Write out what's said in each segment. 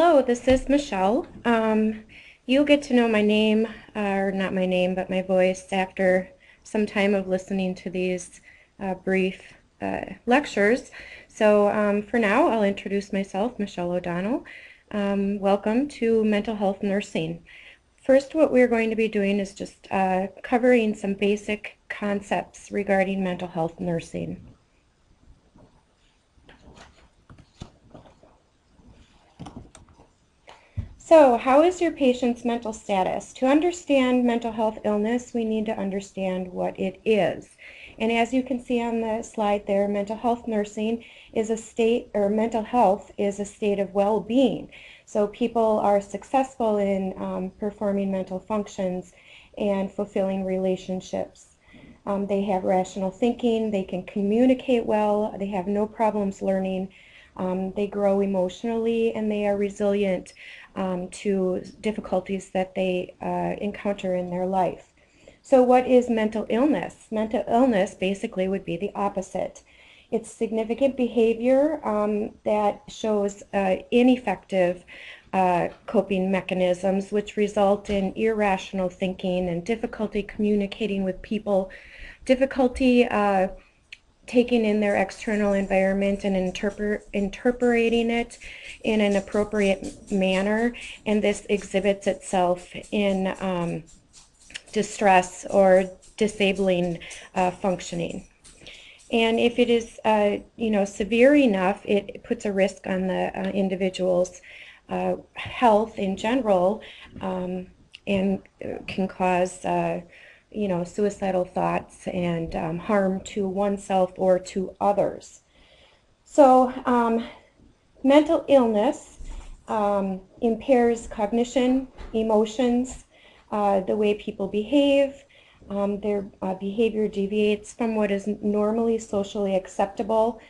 Hello, this is Michelle. You'll get to know my name, or not my name, but my voice after some time of listening to these brief lectures. So for now, I'll introduce myself, Michelle O'Donnell. Welcome to Mental Health Nursing. First, what we're going to be doing is just covering some basic concepts regarding mental health nursing. So, how is your patient's mental status? To understand mental health illness, we need to understand what it is. And as you can see on the slide there, mental health nursing is a state, or mental health is a state of well-being. So people are successful in performing mental functions and fulfilling relationships. They have rational thinking, they can communicate well, they have no problems learning, they grow emotionally, and they are resilient to difficulties that they encounter in their life. So what is mental illness? Mental illness basically would be the opposite. It's significant behavior that shows ineffective coping mechanisms, which result in irrational thinking and difficulty communicating with people, difficulty taking in their external environment and interpreting it in an appropriate manner, and this exhibits itself in distress or disabling functioning. And if it is severe enough, it puts a risk on the individual's health in general, and can cause suicidal thoughts and harm to oneself or to others. So mental illness impairs cognition, emotions, the way people behave. Their behavior deviates from what is normally socially acceptable,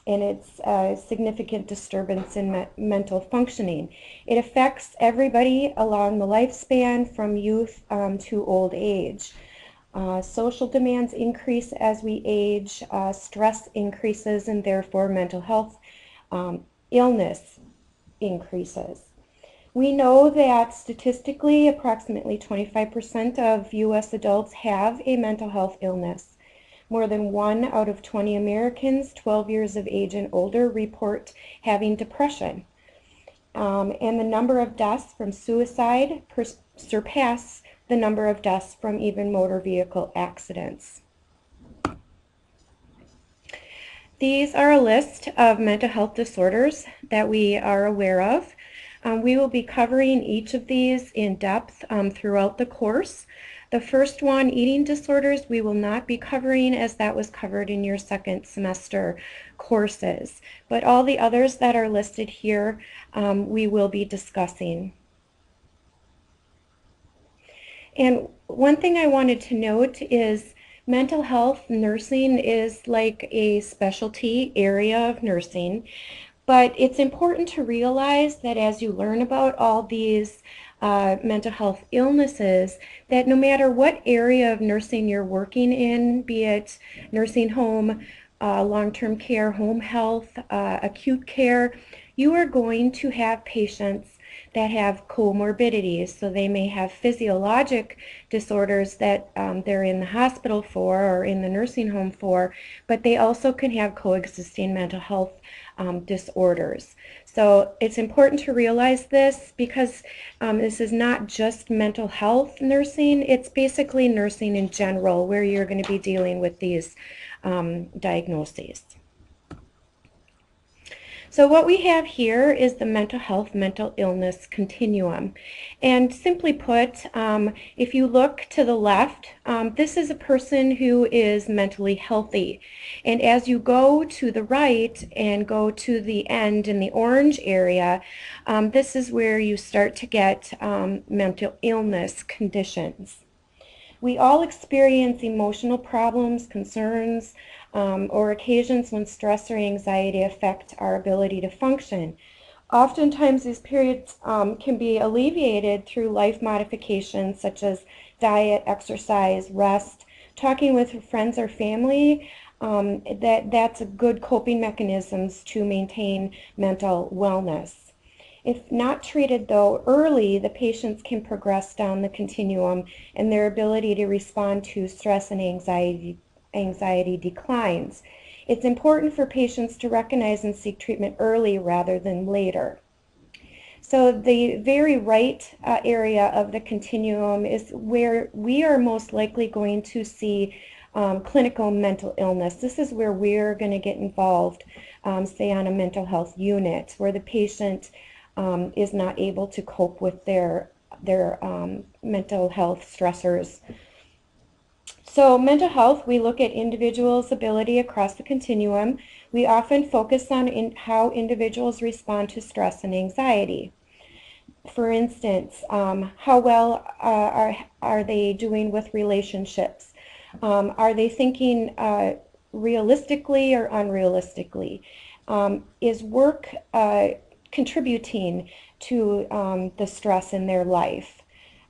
and it's a significant disturbance in mental functioning. It affects everybody along the lifespan from youth to old age. Social demands increase as we age, stress increases, and therefore mental health illness increases. We know that statistically approximately 25% of U.S. adults have a mental health illness. More than 1 out of 20 Americans 12 years of age and older report having depression. And the number of deaths from suicide surpass the number of deaths from even motor vehicle accidents. These are a list of mental health disorders that we are aware of. We will be covering each of these in depth throughout the course. The first one, eating disorders, we will not be covering, as that was covered in your second semester courses. But all the others that are listed here, we will be discussing. And one thing I wanted to note is mental health nursing is like a specialty area of nursing. But it's important to realize that as you learn about all these mental health illnesses, that no matter what area of nursing you're working in, be it nursing home, long-term care, home health, acute care, you are going to have patients that have comorbidities. So they may have physiologic disorders that they're in the hospital for or in the nursing home for, but they also can have coexisting mental health disorders. So it's important to realize this, because this is not just mental health nursing, it's basically nursing in general, where you're going to be dealing with these diagnoses. So what we have here is the mental health, mental illness continuum. And simply put, if you look to the left, this is a person who is mentally healthy. And as you go to the right and go to the end in the orange area, this is where you start to get mental illness conditions. We all experience emotional problems, concerns, or occasions when stress or anxiety affect our ability to function. Oftentimes these periods can be alleviated through life modifications such as diet, exercise, rest, talking with friends or family. That's a good coping mechanisms to maintain mental wellness. If not treated, though, early, the patients can progress down the continuum and their ability to respond to stress and anxiety declines. It's important for patients to recognize and seek treatment early rather than later. So the very right area of the continuum is where we are most likely going to see clinical mental illness. This is where we're going to get involved, say on a mental health unit, where the patient is not able to cope with their mental health stressors. So mental health, we look at individuals' ability across the continuum. We often focus on how individuals respond to stress and anxiety. For instance, how well are they doing with relationships? Are they thinking realistically or unrealistically? Is work contributing to the stress in their life?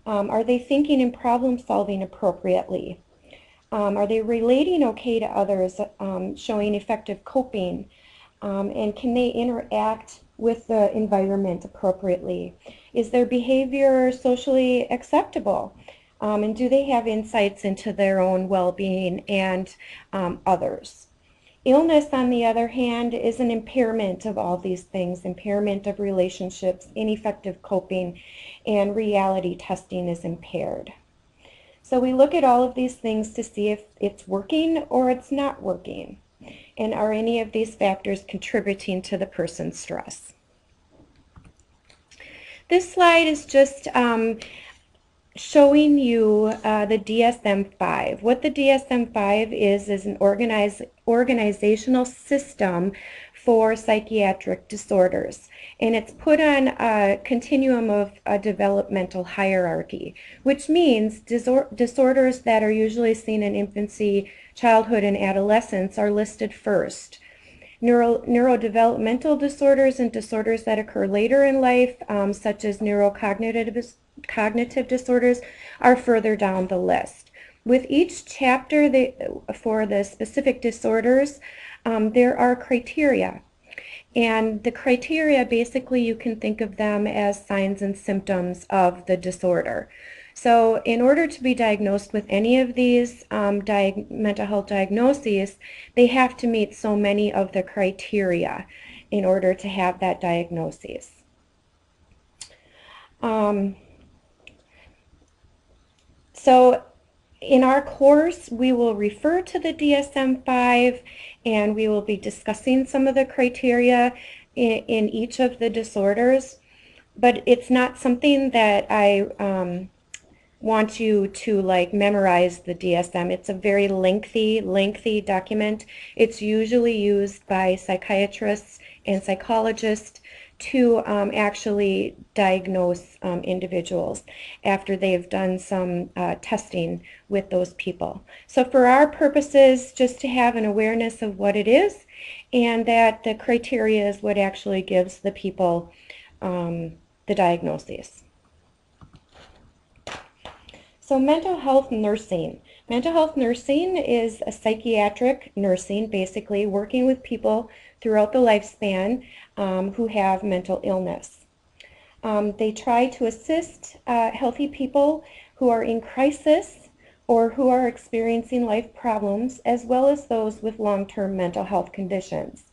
Are they thinking and problem solving appropriately? Are they relating okay to others, showing effective coping? And can they interact with the environment appropriately? Is their behavior socially acceptable? And do they have insights into their own well-being and others? Illness, on the other hand, is an impairment of all these things, impairment of relationships, ineffective coping, and reality testing is impaired. So we look at all of these things to see if it's working or it's not working. And are any of these factors contributing to the person's stress? This slide is just showing you the DSM-5. What the DSM-5 is an organizational system for psychiatric disorders. And it's put on a continuum of a developmental hierarchy, which means disorders that are usually seen in infancy, childhood, and adolescence are listed first. Neurodevelopmental disorders and disorders that occur later in life, such as neurocognitive disorders, are further down the list. With each chapter for the specific disorders, there are criteria. And the criteria, basically, you can think of them as signs and symptoms of the disorder. So in order to be diagnosed with any of these mental health diagnoses, they have to meet so many of the criteria in order to have that diagnosis. So in our course, we will refer to the DSM-5 and we will be discussing some of the criteria in each of the disorders, but it's not something that I want you to memorize the DSM. It's a very lengthy document. It's usually used by psychiatrists and psychologists to actually diagnose individuals after they've done some testing with those people. So for our purposes, just to have an awareness of what it is, and that the criteria is what actually gives the people the diagnoses. So mental health nursing. Mental health nursing is a psychiatric nursing, basically working with people throughout the lifespan who have mental illness. They try to assist healthy people who are in crisis or who are experiencing life problems, as well as those with long-term mental health conditions.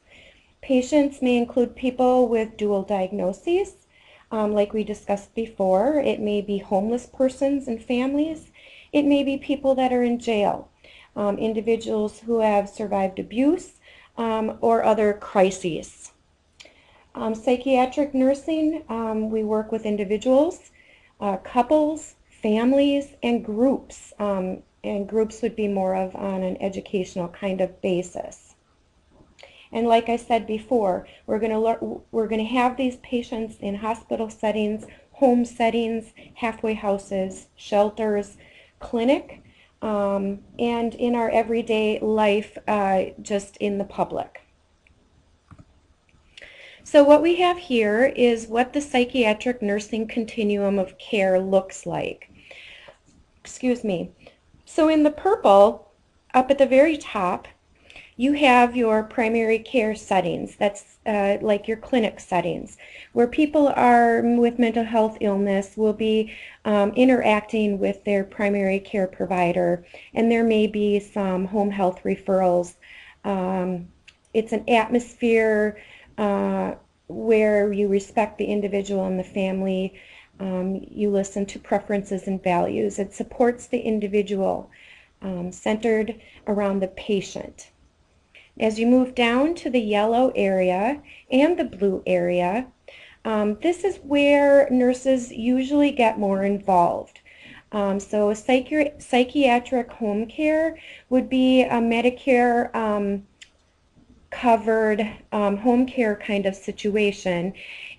Patients may include people with dual diagnoses, like we discussed before. It may be homeless persons and families. It may be people that are in jail, individuals who have survived abuse or other crises. Psychiatric nursing, we work with individuals, couples, families, and groups. And groups would be more of on an educational kind of basis. And like I said before, we're going to have these patients in hospital settings, home settings, halfway houses, shelters, clinic, and in our everyday life, just in the public. So what we have here is what the psychiatric nursing continuum of care looks like. Excuse me. So in the purple, up at the very top, You have your primary care settings, that's like your clinic settings, where people are with mental health illness will be interacting with their primary care provider, and there may be some home health referrals. It's an atmosphere where you respect the individual and the family. You listen to preferences and values. It supports the individual, centered around the patient. As you move down to the yellow area and the blue area, this is where nurses usually get more involved. So psychiatric home care would be a Medicare covered home care kind of situation.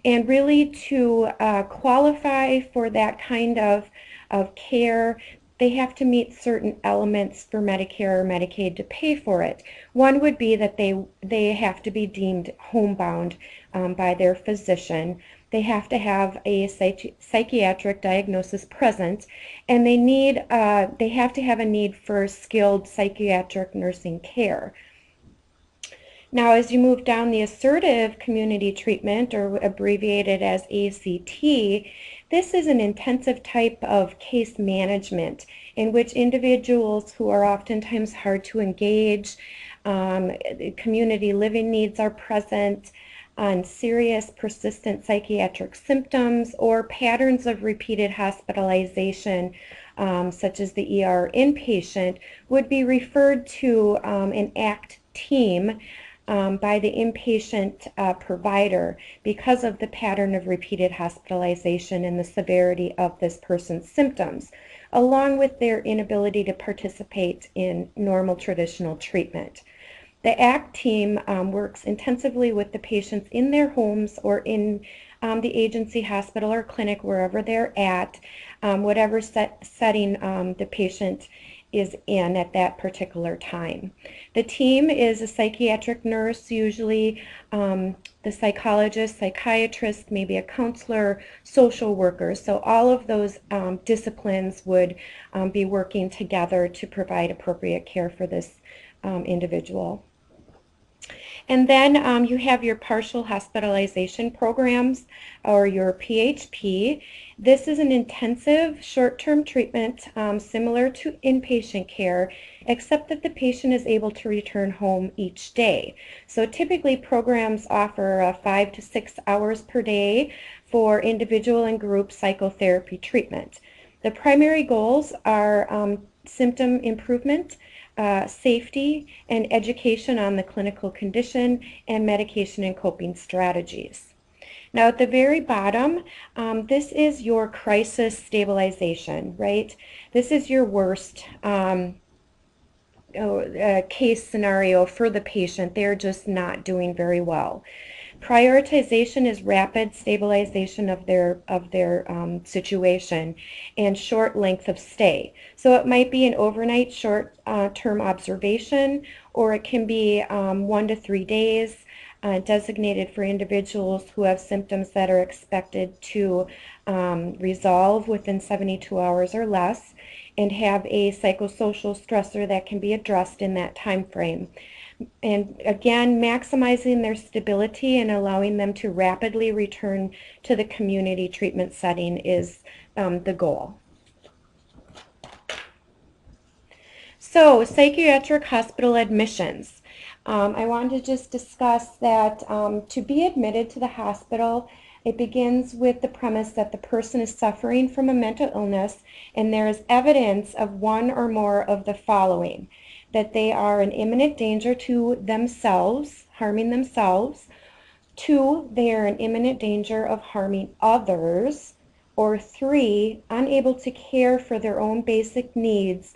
And really to qualify for that kind of care, they have to meet certain elements for Medicare or Medicaid to pay for it. One would be that they have to be deemed homebound by their physician. They have to have a psychiatric diagnosis present, and they have to have a need for skilled psychiatric nursing care. Now, as you move down the assertive community treatment, or abbreviated as ACT, this is an intensive type of case management in which individuals who are oftentimes hard to engage, community living needs are present, on serious persistent psychiatric symptoms or patterns of repeated hospitalization, such as the ER inpatient, would be referred to an ACT team by the inpatient provider because of the pattern of repeated hospitalization and the severity of this person's symptoms, along with their inability to participate in normal traditional treatment. The ACT team works intensively with the patients in their homes or in the agency hospital or clinic, wherever they're at, whatever setting the patient is in at that particular time. The team is a psychiatric nurse, usually the psychologist, psychiatrist, maybe a counselor, social worker. So all of those disciplines would be working together to provide appropriate care for this individual. And then you have your partial hospitalization programs, or your PHP. This is an intensive short-term treatment similar to inpatient care, except that the patient is able to return home each day. So typically programs offer 5 to 6 hours per day for individual and group psychotherapy treatment. The primary goals are symptom improvement, safety, and education on the clinical condition, and medication and coping strategies. Now at the very bottom, this is your crisis stabilization, right? This is your worst case scenario for the patient. They're just not doing very well. Prioritization is rapid stabilization of their situation and short length of stay. So it might be an overnight short-term observation, or it can be 1 to 3 days, designated for individuals who have symptoms that are expected to resolve within 72 hours or less, and have a psychosocial stressor that can be addressed in that time frame. And again, maximizing their stability and allowing them to rapidly return to the community treatment setting is the goal. So, psychiatric hospital admissions. I wanted to just discuss that to be admitted to the hospital, it begins with the premise that the person is suffering from a mental illness and there is evidence of one or more of the following: that they are in imminent danger to themselves, harming themselves; 2, they are in imminent danger of harming others; or 3, unable to care for their own basic needs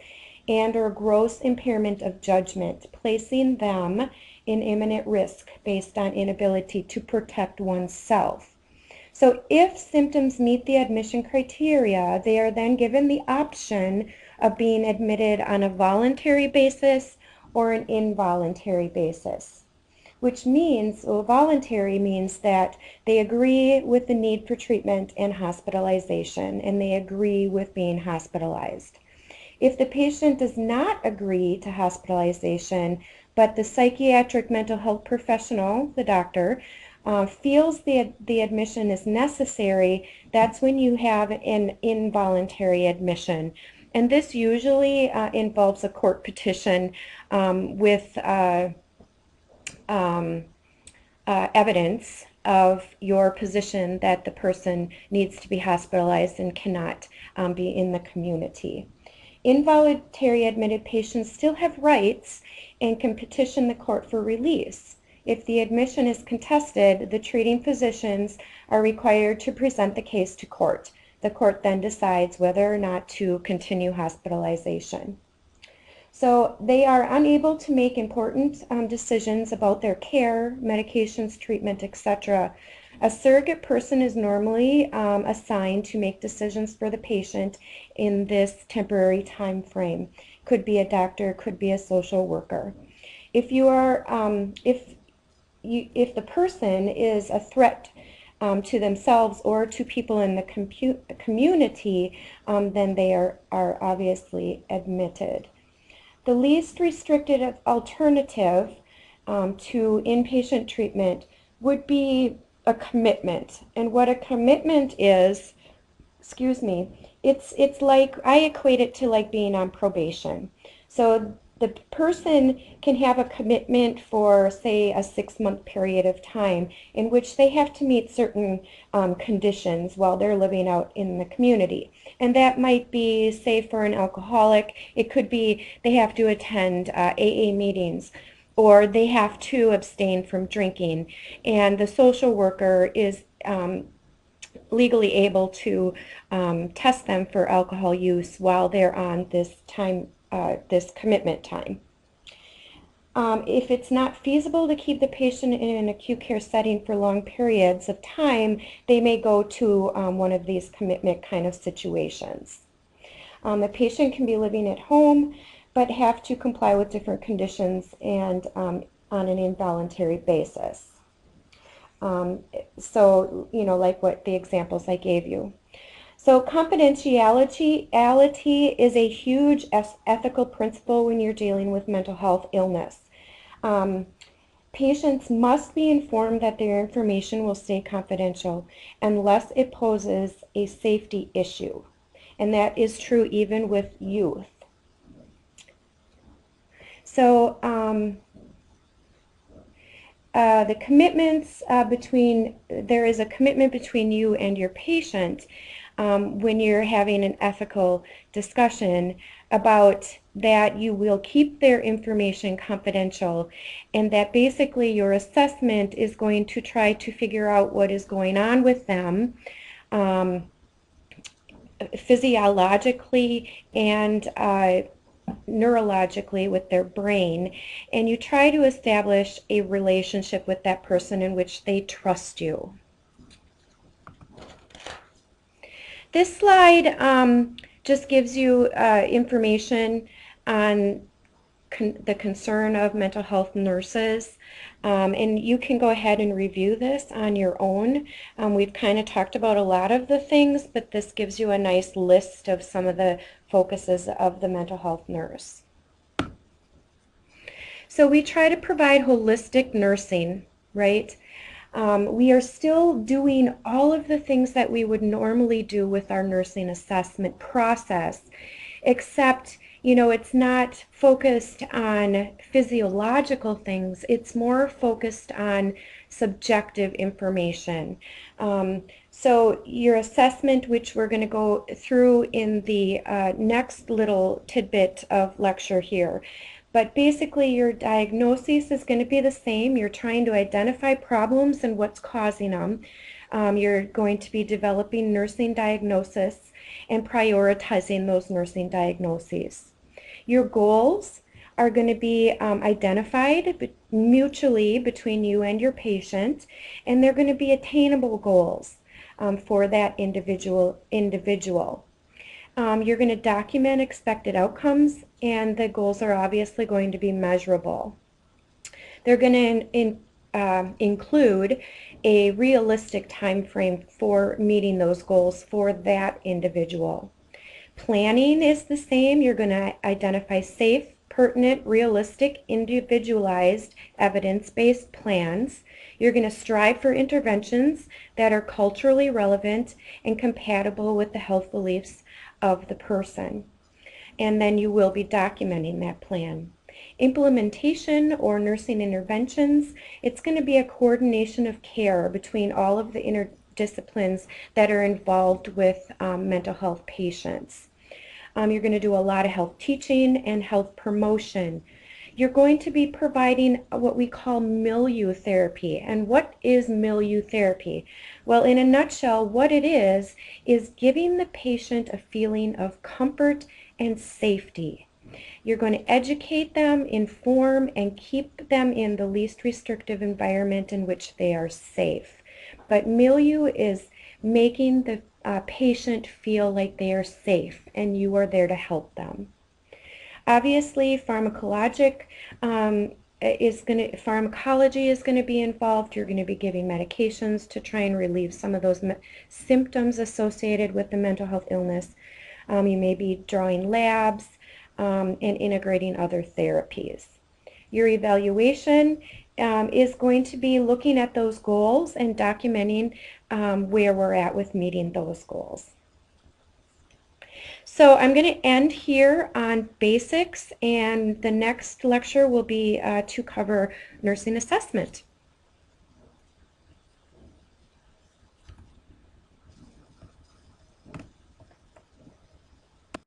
and or gross impairment of judgment, placing them in imminent risk based on inability to protect oneself. So if symptoms meet the admission criteria, they are then given the option of being admitted on a voluntary basis or an involuntary basis, which means, well, voluntary means that they agree with the need for treatment and hospitalization, and they agree with being hospitalized. If the patient does not agree to hospitalization, but the psychiatric mental health professional, the doctor, feels the admission is necessary, that's when you have an involuntary admission. And this usually involves a court petition with evidence of your position that the person needs to be hospitalized and cannot be in the community. Involuntary admitted patients still have rights and can petition the court for release. If the admission is contested, the treating physicians are required to present the case to court. The court then decides whether or not to continue hospitalization. So they are unable to make important decisions about their care, medications, treatment, etc. A surrogate person is normally assigned to make decisions for the patient in this temporary time frame. Could be a doctor, could be a social worker. If you are, if the person is a threat to themselves or to people in the community, then they are obviously admitted. The least restrictive alternative to inpatient treatment would be a commitment. And what a commitment is, it's like, I equate it to like being on probation. So the person can have a commitment for, say, a 6-month period of time in which they have to meet certain conditions while they're living out in the community. And that might be, say, for an alcoholic, it could be they have to attend AA meetings, or they have to abstain from drinking. And the social worker is legally able to test them for alcohol use while they're on this time, this commitment time. If it's not feasible to keep the patient in an acute care setting for long periods of time, they may go to one of these commitment kind of situations. The patient can be living at home, but have to comply with different conditions and on an involuntary basis. So, you know, like what the examples I gave you. So confidentiality is a huge ethical principle when you're dealing with mental health illness. Patients must be informed that their information will stay confidential unless it poses a safety issue. And that is true even with youth. So the commitments there is a commitment between you and your patient when you're having an ethical discussion about that you will keep their information confidential, and that basically your assessment is going to try to figure out what is going on with them physiologically and neurologically with their brain, and you try to establish a relationship with that person in which they trust you. This slide just gives you information on the concern of mental health nurses, and you can go ahead and review this on your own. We've kind of talked about a lot of the things, but this gives you a nice list of some of the focuses of the mental health nurse. So we try to provide holistic nursing, right? We are still doing all of the things that we would normally do with our nursing assessment process, except, you know, it's not focused on physiological things. It's more focused on subjective information. So your assessment, which we're going to go through in the next little tidbit of lecture here, but basically your diagnosis is going to be the same. You're trying to identify problems and what's causing them. You're going to be developing nursing diagnosis and prioritizing those nursing diagnoses. Your goals are going to be identified mutually between you and your patient, and they're going to be attainable goals for that individual. You're going to document expected outcomes, and the goals are obviously going to be measurable. They're going to include a realistic time frame for meeting those goals for that individual. Planning is the same. You're going to identify safe, pertinent, realistic, individualized, evidence-based plans. You're going to strive for interventions that are culturally relevant and compatible with the health beliefs of the person. And then you will be documenting that plan. Implementation or nursing interventions, it's going to be a coordination of care between all of the interdisciplines that are involved with mental health patients. You're going to do a lot of health teaching and health promotion. You're going to be providing what we call milieu therapy. And what is milieu therapy? Well, in a nutshell, what it is giving the patient a feeling of comfort and safety. You're going to educate them, inform, and keep them in the least restrictive environment in which they are safe. But milieu is making the patient feel like they are safe and you are there to help them. Obviously, pharmacology is going to be involved. You're going to be giving medications to try and relieve some of those symptoms associated with the mental health illness. You may be drawing labs and integrating other therapies. Your evaluation is going to be looking at those goals and documenting where we're at with meeting those goals. So I'm going to end here on basics, and the next lecture will be to cover nursing assessment.